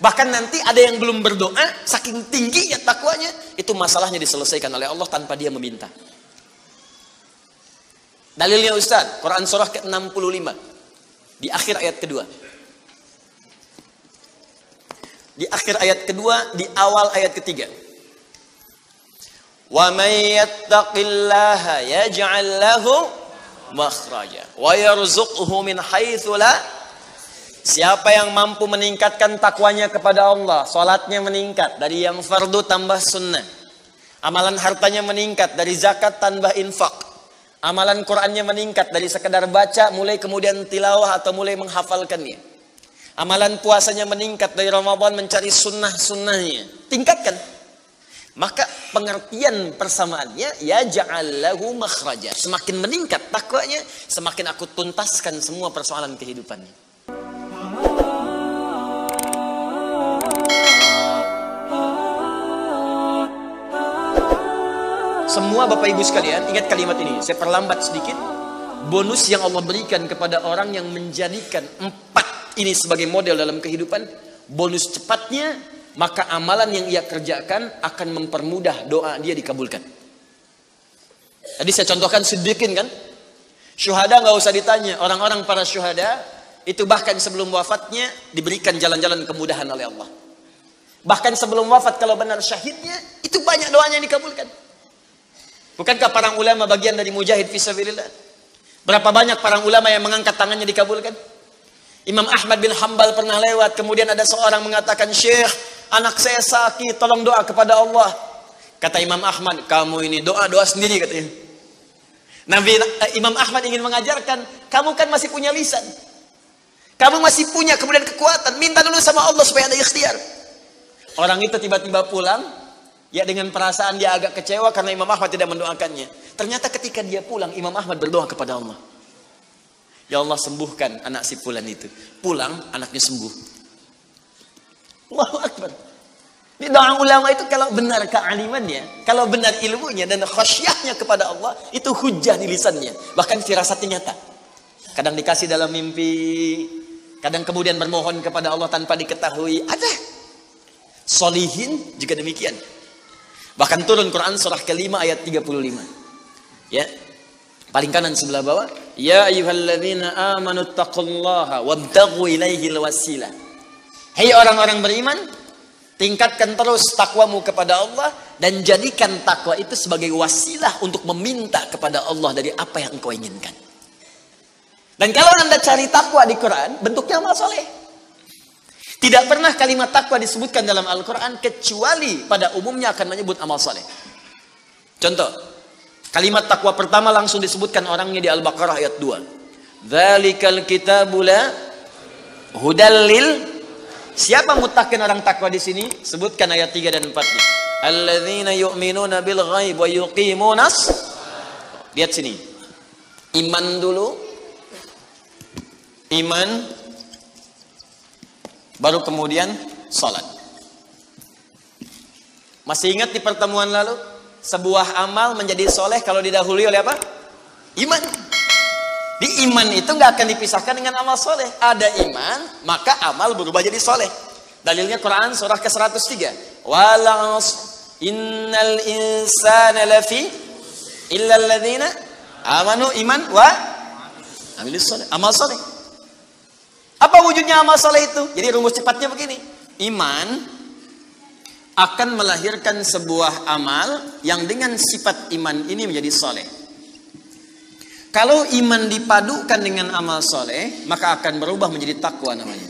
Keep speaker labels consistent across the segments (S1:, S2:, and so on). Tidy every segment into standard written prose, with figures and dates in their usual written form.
S1: Bahkan nanti ada yang belum berdoa, saking tingginya takwanya, itu masalahnya diselesaikan oleh Allah tanpa dia meminta. Dalilnya Ustaz, Quran surah ke-65 di akhir ayat kedua. Di akhir ayat kedua, di awal ayat ketiga. Wa may yattaqillaha yaj'al lahu makhraja wa yarzuqhu min haitsu la. Siapa yang mampu meningkatkan takwanya kepada Allah, salatnya meningkat dari yang fardu tambah sunnah, amalan hartanya meningkat dari zakat tambah infak, amalan Qur'annya meningkat dari sekedar baca mulai kemudian tilawah atau mulai menghafalkannya, amalan puasanya meningkat dari Ramadan mencari sunnah-sunnahnya, tingkatkan. Maka pengertian persamaannya, ya ja'allahu makhraja, semakin meningkat takwanya, semakin aku tuntaskan semua persoalan kehidupannya. Semua Bapak Ibu sekalian, ingat kalimat ini. Saya perlambat sedikit. Bonus yang Allah berikan kepada orang yang menjadikan 4 ini sebagai model dalam kehidupan. Bonus cepatnya, maka amalan yang ia kerjakan akan mempermudah doa dia dikabulkan. Tadi saya contohkan Siddiqin kan. Syuhada nggak usah ditanya. Orang-orang para syuhada itu bahkan sebelum wafatnya diberikan jalan-jalan kemudahan oleh Allah. Bahkan sebelum wafat kalau benar syahidnya, itu banyak doanya yang dikabulkan. Bukankah para ulama bagian dari mujahid fisabilillah? Berapa banyak para ulama yang mengangkat tangannya dikabulkan? Imam Ahmad bin Hanbal pernah lewat, kemudian ada seorang mengatakan, Syekh, anak saya sakit, tolong doa kepada Allah. Kata Imam Ahmad, kamu ini doa-doa sendiri katanya. Imam Ahmad ingin mengajarkan, kamu kan masih punya lisan. Kamu masih punya kemudian kekuatan, minta dulu sama Allah supaya ada ikhtiar. Orang itu tiba-tiba pulang, ya dengan perasaan dia agak kecewa karena Imam Ahmad tidak mendoakannya. Ternyata ketika dia pulang, Imam Ahmad berdoa kepada Allah. Ya Allah, sembuhkan anak si fulan itu. Pulang, anaknya sembuh. Allahu Akbar. Ini doa ulama itu kalau benar kealimannya, kalau benar ilmunya dan khasyahnya kepada Allah, itu hujah di lisannya. Bahkan firasatnya nyata. Kadang dikasih dalam mimpi, kadang kemudian bermohon kepada Allah tanpa diketahui. Ada. Solihin juga demikian. Bahkan turun Quran surah ke-5 ayat 35. Ya. Paling kanan sebelah bawah, ya ayyuhalladzina amanu taqullaha wabtaghu ilaihil wasilah. Hai orang-orang beriman, tingkatkan terus takwamu kepada Allah dan jadikan takwa itu sebagai wasilah untuk meminta kepada Allah dari apa yang engkau inginkan. Dan kalau Anda cari takwa di Quran, bentuknya amal soleh. Tidak pernah kalimat takwa disebutkan dalam Al-Quran kecuali pada umumnya akan menyebut amal saleh. Contoh, kalimat takwa pertama langsung disebutkan orangnya di Al-Baqarah ayat 2. Dzalikal kitabu la hudal lil. Siapa muttaqin orang takwa di sini? Sebutkan ayat 3 dan 4-nya. Alladzina yu'minuna bil ghaib wa yuqimunas. Lihat sini. Iman dulu. Iman baru kemudian salat. Masih ingat di pertemuan lalu, sebuah amal menjadi soleh kalau didahului oleh apa? Iman. Di iman itu nggak akan dipisahkan dengan amal soleh. Ada iman, maka amal berubah jadi soleh. Dalilnya Quran surah ke-103. Walas innal insana lafi illa alladzina amanu iman wa amilus soleh. Amal soleh. Apa wujudnya amal soleh itu? Jadi rumus cepatnya begini. Iman akan melahirkan sebuah amal yang dengan sifat iman ini menjadi soleh. Kalau iman dipadukan dengan amal soleh, maka akan berubah menjadi takwa namanya.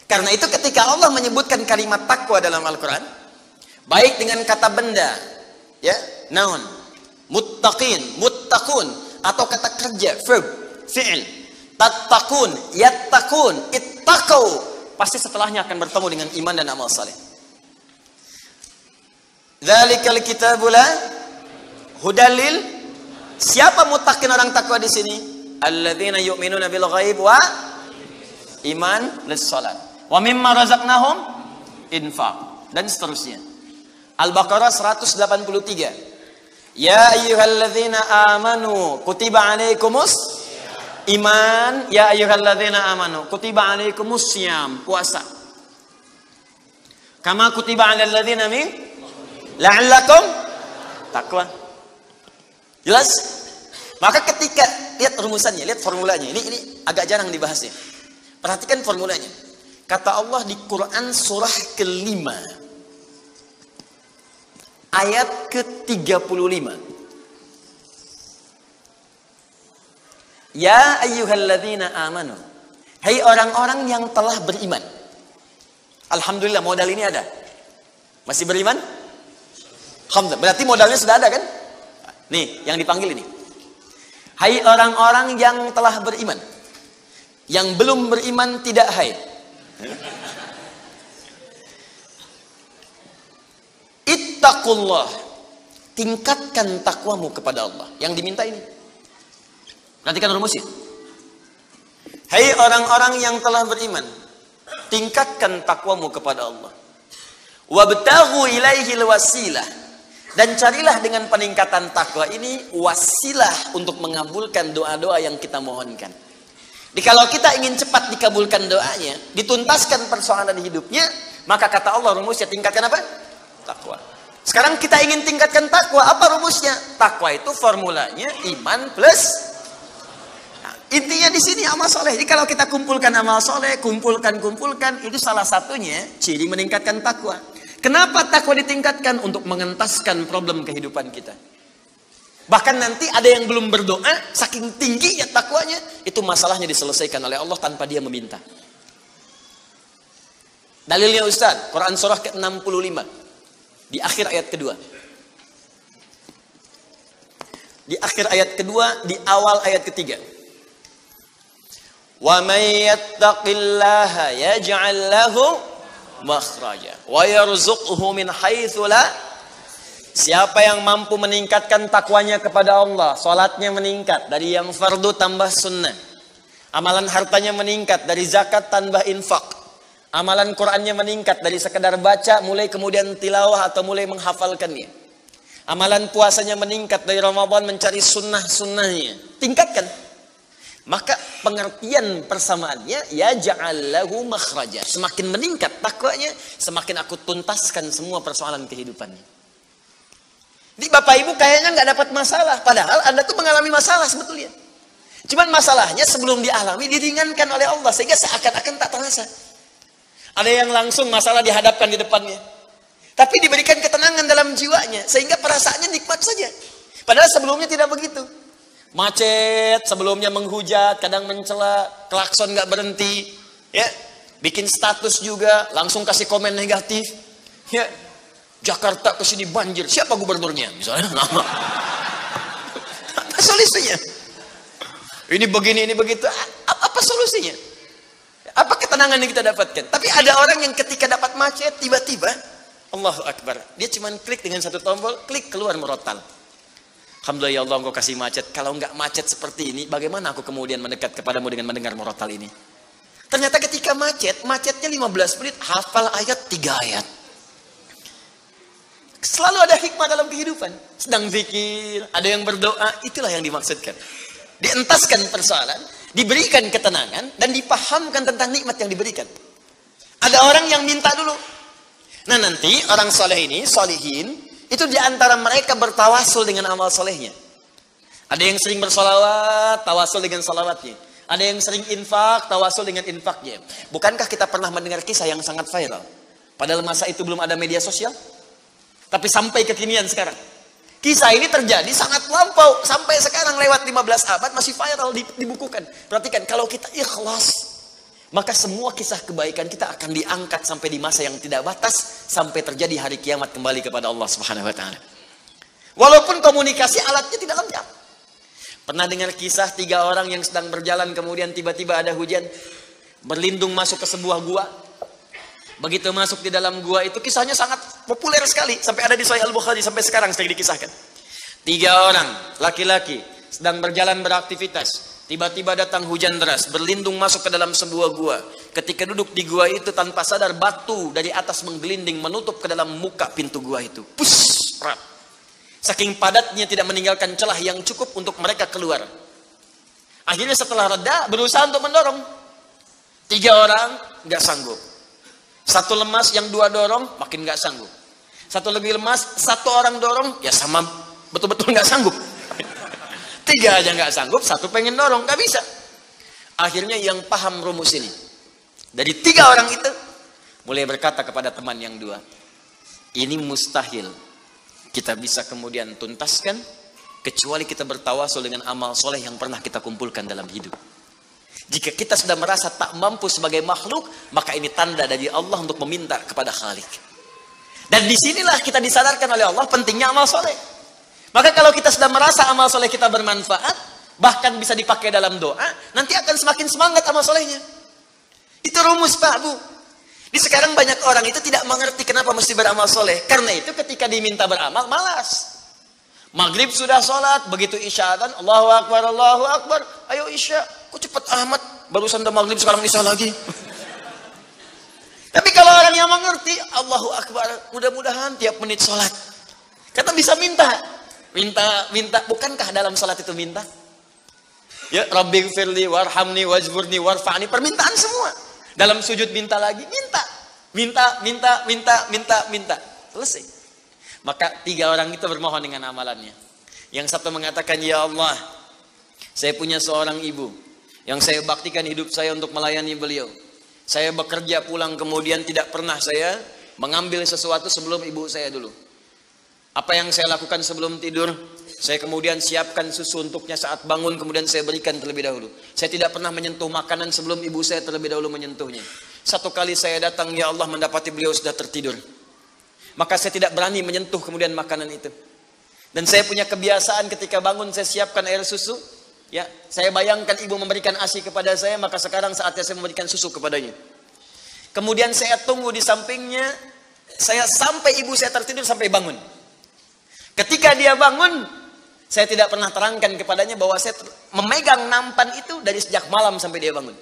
S1: Karena itu ketika Allah menyebutkan kalimat takwa dalam Al-Quran, baik dengan kata benda, ya, noun, muttaqin, muttaqun, atau kata kerja, verb, fi'il, tattaqun, yattaqun, ittaqau, pasti setelahnya akan bertemu dengan iman dan amal saleh. Dzalikal kitabu la hudalil. Siapa muttaqin orang takwa di sini? Alladzina yu'minuna bil ghaib wa iman lis salat. Wa mimma razaqnahum infaq, dan seterusnya. Al-Baqarah 183. Ya ayyuhalladzina amanu kutiba alaikumus. Iman, ya ayyuhalladzina amanu, kutiba alaikumus syiyam, puasa. Kama kutiba alal ladzina min la'allakum taqwa. Jelas? Maka ketika lihat rumusannya, lihat formulanya. Ini agak jarang dibahasnya. Perhatikan formulanya. Kata Allah di Quran surah ke-5 ayat ke-35. Ya ayyuhalladzina amanu. Hai orang-orang yang telah beriman. Alhamdulillah modal ini ada. Masih beriman? Alhamdulillah. Berarti modalnya sudah ada kan? Nih, yang dipanggil ini. Hai orang-orang yang telah beriman. Yang belum beriman tidak hai. Ittaqullah. Tingkatkan takwamu kepada Allah. Yang diminta ini. Perhatikan rumusnya. Hai orang-orang yang telah beriman, tingkatkan takwamu kepada Allah. Wabtaghu ilaihil wasilah. Dan carilah dengan peningkatan takwa ini wasilah untuk mengabulkan doa-doa yang kita mohonkan. Jadi kalau kita ingin cepat dikabulkan doanya, dituntaskan persoalan hidupnya, maka kata Allah rumusnya tingkatkan apa? Takwa. Sekarang kita ingin tingkatkan takwa, apa rumusnya? Takwa itu formulanya iman plus. Intinya di sini amal soleh. Jadi kalau kita kumpulkan amal soleh, kumpulkan, itu salah satunya ciri meningkatkan takwa. Kenapa takwa ditingkatkan? Untuk mengentaskan problem kehidupan kita. Bahkan nanti ada yang belum berdoa, saking tingginya takwanya, itu masalahnya diselesaikan oleh Allah tanpa dia meminta. Dalilnya Ustaz, Quran surah ke-65 di akhir ayat kedua. Di akhir ayat kedua, di awal ayat ketiga. Wa may yattaqillaha yaj'al lahu makhraja wa yarzuqhu min haitsu la. Siapa yang mampu meningkatkan takwanya kepada Allah, salatnya meningkat dari yang fardu tambah sunnah. Amalan hartanya meningkat dari zakat tambah infak. Amalan Qur'annya meningkat dari sekedar baca mulai kemudian tilawah atau mulai menghafalkannya. Amalan puasanya meningkat dari Ramadan mencari sunnah-sunnahnya. Tingkatkan. Maka pengertian persamaannya ya ja'allahu makhraja. Semakin meningkat takwanya, semakin aku tuntaskan semua persoalan kehidupannya. Jadi Bapak Ibu kayaknya nggak dapat masalah, padahal Anda tuh mengalami masalah sebetulnya. Cuman masalahnya sebelum dialami diringankan oleh Allah sehingga seakan-akan tak terasa. Ada yang langsung masalah dihadapkan di depannya, tapi diberikan ketenangan dalam jiwanya sehingga perasaannya nikmat saja. Padahal sebelumnya tidak begitu. Macet, sebelumnya menghujat, kadang mencela, klakson nggak berhenti, ya, bikin status juga, langsung kasih komen negatif, ya, Jakarta kesini banjir, siapa gubernurnya, misalnya, apa solusinya? Ini begini, ini begitu, apa solusinya? Apa ketenangan yang kita dapatkan? Tapi ada orang yang ketika dapat macet, tiba-tiba, Allahu Akbar, dia cuma klik dengan satu tombol, klik keluar murotal. Alhamdulillah ya Allah engkau kasih macet. Kalau enggak macet seperti ini, bagaimana aku kemudian mendekat kepadamu dengan mendengar murotal ini? Ternyata ketika macetnya 15 menit, hafal ayat 3 ayat. Selalu ada hikmah dalam kehidupan. Sedang zikir, ada yang berdoa, itulah yang dimaksudkan. Dientaskan persoalan, diberikan ketenangan, dan dipahamkan tentang nikmat yang diberikan. Ada orang yang minta dulu. Nah nanti orang soleh ini, solihin, itu diantara mereka bertawasul dengan amal solehnya. Ada yang sering bersolawat, tawasul dengan solawatnya. Ada yang sering infak, tawasul dengan infaknya. Bukankah kita pernah mendengar kisah yang sangat viral? Padahal masa itu belum ada media sosial. Tapi sampai kekinian sekarang. Kisah ini terjadi sangat lampau. Sampai sekarang lewat 15 abad masih viral dibukukan. Perhatikan, kalau kita ikhlas, maka semua kisah kebaikan kita akan diangkat sampai di masa yang tidak batas, sampai terjadi hari kiamat kembali kepada Allah Subhanahu wa taala. Walaupun komunikasi alatnya tidak lengkap. Pernah dengar kisah 3 orang yang sedang berjalan kemudian tiba-tiba ada hujan, berlindung masuk ke sebuah gua. Begitu masuk di dalam gua itu kisahnya sangat populer sekali sampai ada di Sahih Al-Bukhari sampai sekarang sering dikisahkan. 3 orang laki-laki sedang berjalan beraktivitas. Tiba-tiba datang hujan deras, berlindung masuk ke dalam sebuah gua. Ketika duduk di gua itu tanpa sadar batu dari atas menggelinding menutup ke dalam muka pintu gua itu. Pus, rap. Saking padatnya tidak meninggalkan celah yang cukup untuk mereka keluar. Akhirnya setelah reda, berusaha untuk mendorong. 3 orang, nggak sanggup. 1 lemas, yang 2 dorong, makin nggak sanggup. 1 lebih lemas, 1 orang dorong, ya sama betul-betul nggak sanggup. 3 aja nggak sanggup, 1 pengen dorong, nggak bisa. Akhirnya yang paham rumus ini, dari 3 orang itu, mulai berkata kepada teman yang 2, ini mustahil kita bisa kemudian tuntaskan, kecuali kita bertawasul dengan amal soleh yang pernah kita kumpulkan dalam hidup. Jika kita sudah merasa tak mampu sebagai makhluk, maka ini tanda dari Allah untuk meminta kepada Khalik. Dan disinilah kita disadarkan oleh Allah pentingnya amal soleh. Maka kalau kita sudah merasa amal soleh kita bermanfaat, bahkan bisa dipakai dalam doa, nanti akan semakin semangat amal solehnya. Itu rumus Pak Bu. Di sekarang banyak orang itu tidak mengerti kenapa mesti beramal soleh. Karena itu ketika diminta beramal, malas. Maghrib sudah sholat, begitu isya kan, Allahu Akbar, ayo isya, kok cepet amat, barusan udah maghrib sekarang isya lagi. Tapi kalau orang yang mengerti, Allahu Akbar, mudah-mudahan tiap menit sholat. Kata bisa minta, bukankah dalam sholat itu minta? Ya, Rabbi gfirli warhamni wajburni warfa'ni, permintaan semua. Dalam sujud minta lagi, minta, selesai. Maka 3 orang itu bermohon dengan amalannya. Yang satu mengatakan, ya Allah, saya punya seorang ibu yang saya baktikan hidup saya untuk melayani beliau. Saya bekerja pulang kemudian tidak pernah saya mengambil sesuatu sebelum ibu saya dulu. Apa yang saya lakukan sebelum tidur, saya kemudian siapkan susu untuknya saat bangun, kemudian saya berikan terlebih dahulu. Saya tidak pernah menyentuh makanan sebelum ibu saya terlebih dahulu menyentuhnya. Satu kali saya datang, ya Allah, mendapati beliau sudah tertidur. Maka saya tidak berani menyentuh kemudian makanan itu. Dan saya punya kebiasaan ketika bangun saya siapkan air susu. Ya, saya bayangkan ibu memberikan ASI kepada saya, maka sekarang saatnya saya memberikan susu kepadanya. Kemudian saya tunggu di sampingnya, saya sampai ibu saya tertidur sampai bangun. Ketika dia bangun, saya tidak pernah terangkan kepadanya bahwa saya memegang nampan itu dari sejak malam sampai dia bangun.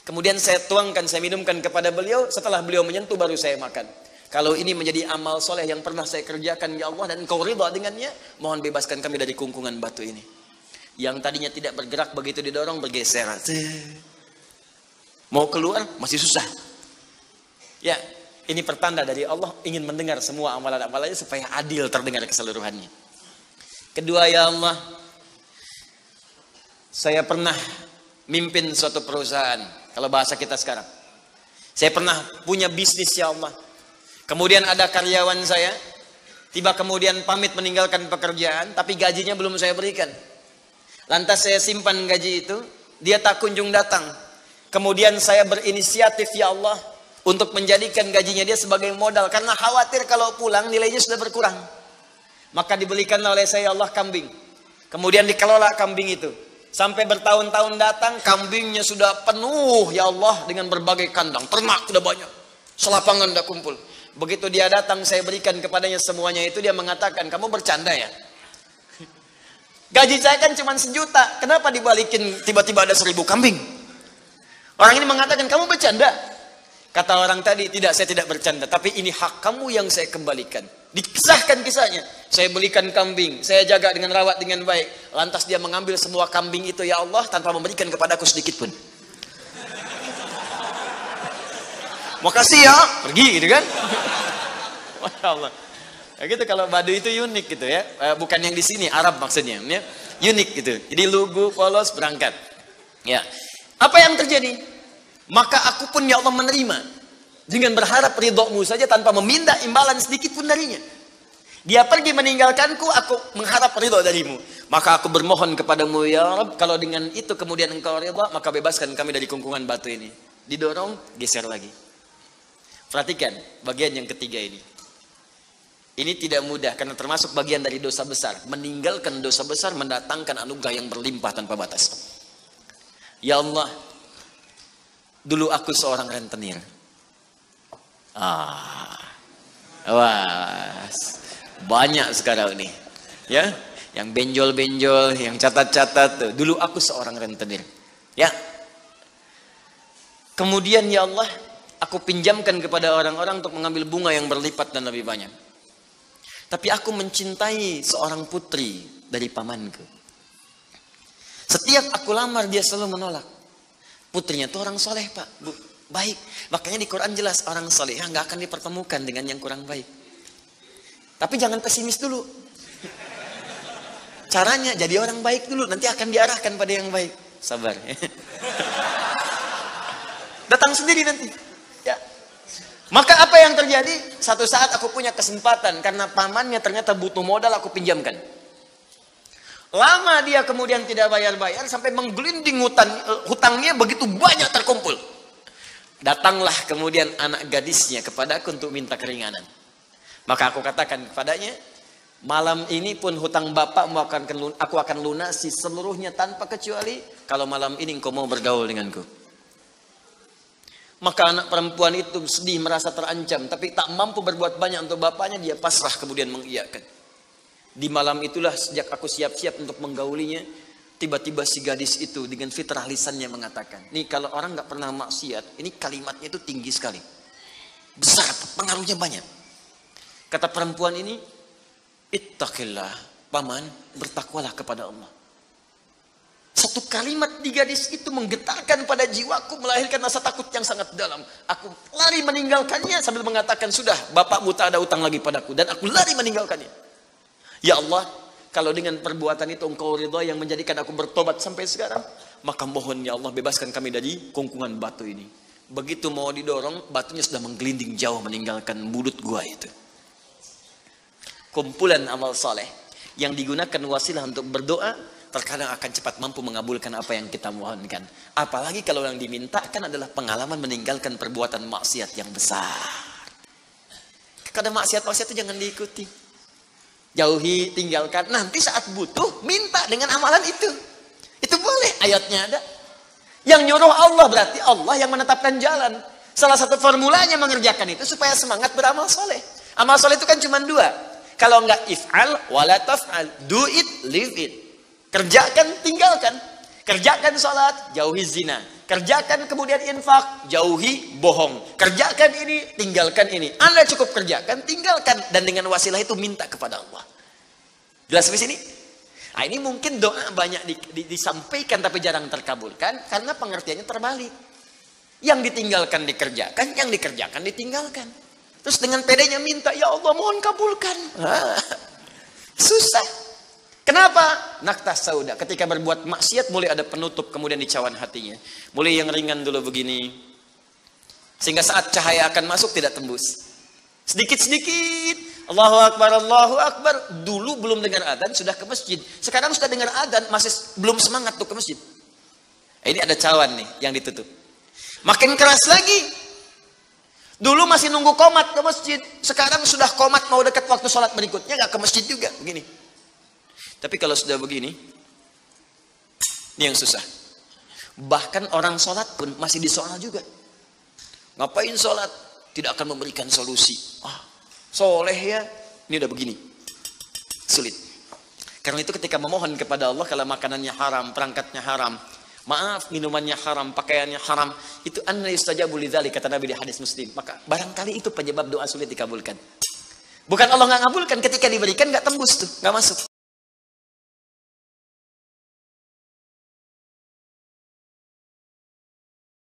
S1: Kemudian saya tuangkan, saya minumkan kepada beliau, setelah beliau menyentuh baru saya makan. Kalau ini menjadi amal soleh yang pernah saya kerjakan, ya Allah, dan Engkau ridha dengannya, mohon bebaskan kami dari kungkungan batu ini. Yang tadinya tidak bergerak, begitu didorong bergeser. Mau keluar masih susah. Ya, ini pertanda dari Allah ingin mendengar semua amalan-amalannya supaya adil terdengar keseluruhannya. Kedua, ya Allah, saya pernah mimpin suatu perusahaan. Kalau bahasa kita sekarang, saya pernah punya bisnis, ya Allah. Kemudian ada karyawan saya, tiba kemudian pamit meninggalkan pekerjaan, tapi gajinya belum saya berikan. Lantas saya simpan gaji itu, dia tak kunjung datang. Kemudian saya berinisiatif, ya Allah, untuk menjadikan gajinya dia sebagai modal. Karena khawatir kalau pulang nilainya sudah berkurang. Maka dibelikanlah oleh saya, ya Allah, kambing. Kemudian dikelola kambing itu. Sampai bertahun-tahun datang, kambingnya sudah penuh, ya Allah, dengan berbagai kandang. Ternak sudah banyak. Selapangan sudah kumpul. Begitu dia datang, saya berikan kepadanya semuanya itu, dia mengatakan, kamu bercanda ya? Gaji saya kan cuma 1 juta, kenapa dibalikin tiba-tiba ada 1000 kambing? Orang ini mengatakan, kamu bercanda? Kata orang tadi, tidak, saya tidak bercanda, tapi ini hak kamu yang saya kembalikan. Dikisahkan kisahnya, saya belikan kambing, saya jaga dengan rawat dengan baik. Lantas dia mengambil semua kambing itu, ya Allah, tanpa memberikan kepadaku sedikit pun. Makasih ya, pergi gitu kan. Masya Allah. Ya gitu, kalau Badu itu unik gitu ya. Bukan yang di sini, Arab maksudnya ya. Unik gitu. Jadi lugu, polos, berangkat. Ya. Apa yang terjadi? Maka aku pun, ya Allah, menerima. Dengan berharap ridhomu saja tanpa meminta imbalan sedikit pun darinya. Dia pergi meninggalkanku, aku mengharap ridho darimu. Maka aku bermohon kepadamu, ya Rabb, kalau dengan itu kemudian engkau ridha, maka bebaskan kami dari kungkungan batu ini. Didorong, geser lagi. Perhatikan bagian yang ketiga ini. Ini tidak mudah karena termasuk bagian dari dosa besar. Meninggalkan dosa besar mendatangkan anugerah yang berlimpah tanpa batas. Ya Allah, dulu aku seorang rentenir. Wah, banyak sekarang ini. Ya, yang benjol-benjol, yang catat-catat tuh. Dulu aku seorang rentenir. Ya. Kemudian, ya Allah, aku pinjamkan kepada orang-orang untuk mengambil bunga yang berlipat dan lebih banyak. Tapi aku mencintai seorang putri dari pamanku. Setiap aku lamar dia selalu menolak. Putrinya tuh orang soleh Pak, Bu, baik. Makanya di Quran jelas orang soleh nggak akan dipertemukan dengan yang kurang baik. Tapi jangan pesimis dulu. Caranya jadi orang baik dulu, nanti akan diarahkan pada yang baik. Sabar. Datang sendiri nanti. Ya. Maka apa yang terjadi? Satu saat aku punya kesempatan karena pamannya ternyata butuh modal, aku pinjamkan. Lama dia kemudian tidak bayar-bayar sampai menggelinding hutangnya begitu banyak terkumpul. Datanglah kemudian anak gadisnya kepadaku untuk minta keringanan. Maka aku katakan kepadanya, malam ini pun hutang bapak aku akan lunasi seluruhnya tanpa kecuali kalau malam ini engkau mau bergaul denganku. Maka anak perempuan itu sedih, merasa terancam, tapi tak mampu berbuat banyak untuk bapaknya, dia pasrah kemudian mengiyakan. Di malam itulah sejak aku siap-siap untuk menggaulinya, tiba-tiba si gadis itu dengan fitrah lisannya mengatakan, nih kalau orang nggak pernah maksiat, ini kalimatnya itu tinggi sekali, besar, pengaruhnya banyak. Kata perempuan ini, ittaqillah, paman, bertakwalah kepada Allah. Satu kalimat di gadis itu menggetarkan pada jiwaku, melahirkan rasa takut yang sangat dalam. Aku lari meninggalkannya sambil mengatakan, sudah, bapakmu tak ada utang lagi padaku, dan aku lari meninggalkannya. Ya Allah, kalau dengan perbuatan itu engkau ridha yang menjadikan aku bertobat sampai sekarang, maka mohon ya Allah bebaskan kami dari kungkungan batu ini. Begitu mau didorong, batunya sudah menggelinding jauh meninggalkan mulut gua itu. Kumpulan amal soleh yang digunakan wasilah untuk berdoa, terkadang akan cepat mampu mengabulkan apa yang kita mohonkan. Apalagi kalau yang dimintakan adalah pengalaman meninggalkan perbuatan maksiat yang besar. Kadang maksiat-maksiat itu jangan diikuti. Jauhi, tinggalkan. Nanti saat butuh, minta dengan amalan itu. Itu boleh, ayatnya ada. Yang nyuruh Allah berarti Allah yang menetapkan jalan. Salah satu formulanya mengerjakan itu supaya semangat beramal soleh. Amal soleh itu kan cuma dua. Kalau enggak if'al, wala taf'al. Do it, live it. Kerjakan, tinggalkan. Kerjakan sholat, jauhi zina. Kerjakan kemudian infak, jauhi bohong. Kerjakan ini, tinggalkan ini. Anda cukup kerjakan, tinggalkan. Dan dengan wasilah itu minta kepada Allah. Jelas di sini? Nah, ini mungkin doa banyak disampaikan tapi jarang terkabulkan. Karena pengertiannya terbalik. Yang ditinggalkan dikerjakan, yang dikerjakan ditinggalkan. Terus dengan pedenya minta, ya Allah mohon kabulkan. Susah. Kenapa? Naktas sauda. Ketika berbuat maksiat mulai ada penutup kemudian di cawan hatinya. Mulai yang ringan dulu begini. Sehingga saat cahaya akan masuk tidak tembus. Sedikit-sedikit. Allahu Akbar, Allahu Akbar. Dulu belum dengar adzan sudah ke masjid. Sekarang sudah dengar adzan masih belum semangat tuh ke masjid. Ini ada cawan nih yang ditutup. Makin keras lagi. Dulu masih nunggu qomat ke masjid. Sekarang sudah qomat mau dekat waktu sholat berikutnya gak ke masjid juga. Begini. Tapi kalau sudah begini, ini yang susah. Bahkan orang sholat pun masih disoal juga. Ngapain sholat? Tidak akan memberikan solusi. Soleh ya, ini udah begini. Sulit. Karena itu ketika memohon kepada Allah, kalau makanannya haram, perangkatnya haram, maaf, minumannya haram, pakaiannya haram, itu anna yustajabu lidzalik, kata Nabi di hadis Muslim. Maka barangkali itu penyebab doa sulit dikabulkan. Bukan Allah nggak ngabulkan, ketika diberikan nggak tembus tuh, nggak masuk.